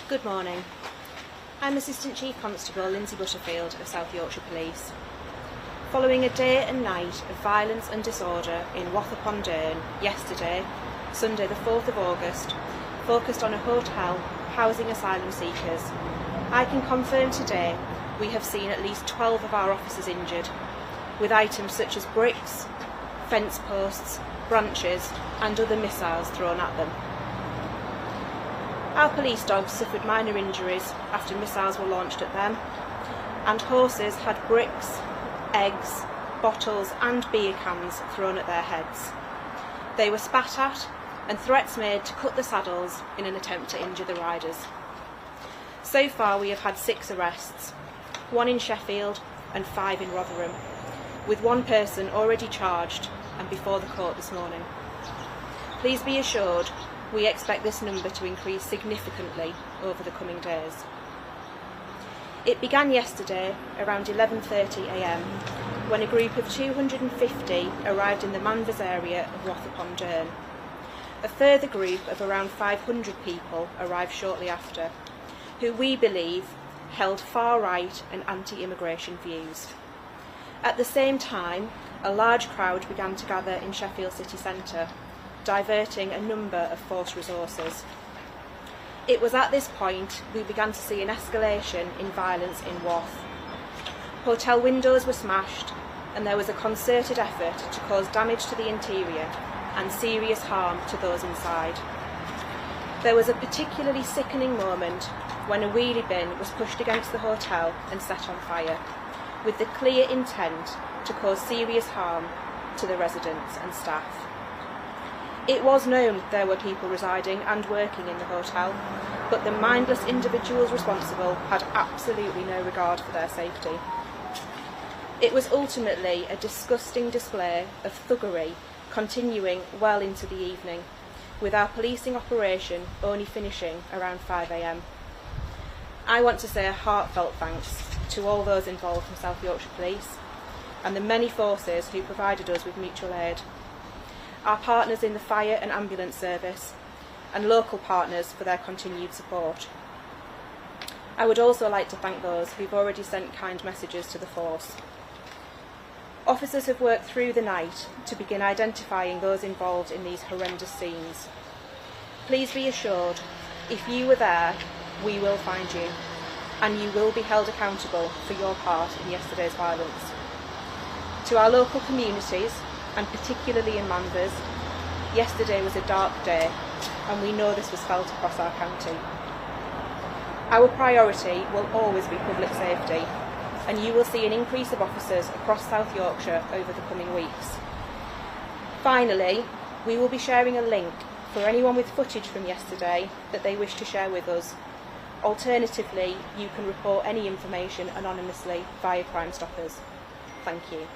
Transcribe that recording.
Good morning. I'm Assistant Chief Constable Lindsey Butterfield of South Yorkshire Police. Following a day and night of violence and disorder in Rotheram yesterday, Sunday the 4th of August, focused on a hotel housing asylum seekers, I can confirm today we have seen at least 12 of our officers injured, with items such as bricks, fence posts, branches and other missiles thrown at them. Our police dogs suffered minor injuries after missiles were launched at them, and horses had bricks, eggs, bottles and beer cans thrown at their heads. They were spat at and threats made to cut the saddles in an attempt to injure the riders. So far we have had 6 arrests, 1 in Sheffield and 5 in Rotherham, with 1 person already charged and before the court this morning. Please be assured we expect this number to increase significantly over the coming days. It began yesterday around 11:30 a.m. when a group of 250 arrived in the Manvers area of Rotherham. A further group of around 500 people arrived shortly after, who we believe held far-right and anti-immigration views. At the same time, a large crowd began to gather in Sheffield city centre, diverting a number of force resources. It was at this point we began to see an escalation in violence in Wath. Hotel windows were smashed and there was a concerted effort to cause damage to the interior and serious harm to those inside. There was a particularly sickening moment when a wheelie bin was pushed against the hotel and set on fire, with the clear intent to cause serious harm to the residents and staff. It was known there were people residing and working in the hotel, but the mindless individuals responsible had absolutely no regard for their safety. It was ultimately a disgusting display of thuggery continuing well into the evening, with our policing operation only finishing around 5 a.m. I want to say a heartfelt thanks to all those involved from South Yorkshire Police and the many forces who provided us with mutual aid, our partners in the fire and ambulance service, and local partners for their continued support. I would also like to thank those who've already sent kind messages to the force. Officers have worked through the night to begin identifying those involved in these horrendous scenes. Please be assured, if you were there, we will find you, and you will be held accountable for your part in yesterday's violence. To our local communities, and particularly in Manvers, yesterday was a dark day, and we know this was felt across our county. Our priority will always be public safety, and you will see an increase of officers across South Yorkshire over the coming weeks. Finally, we will be sharing a link for anyone with footage from yesterday that they wish to share with us. Alternatively, you can report any information anonymously via Crime Stoppers. Thank you.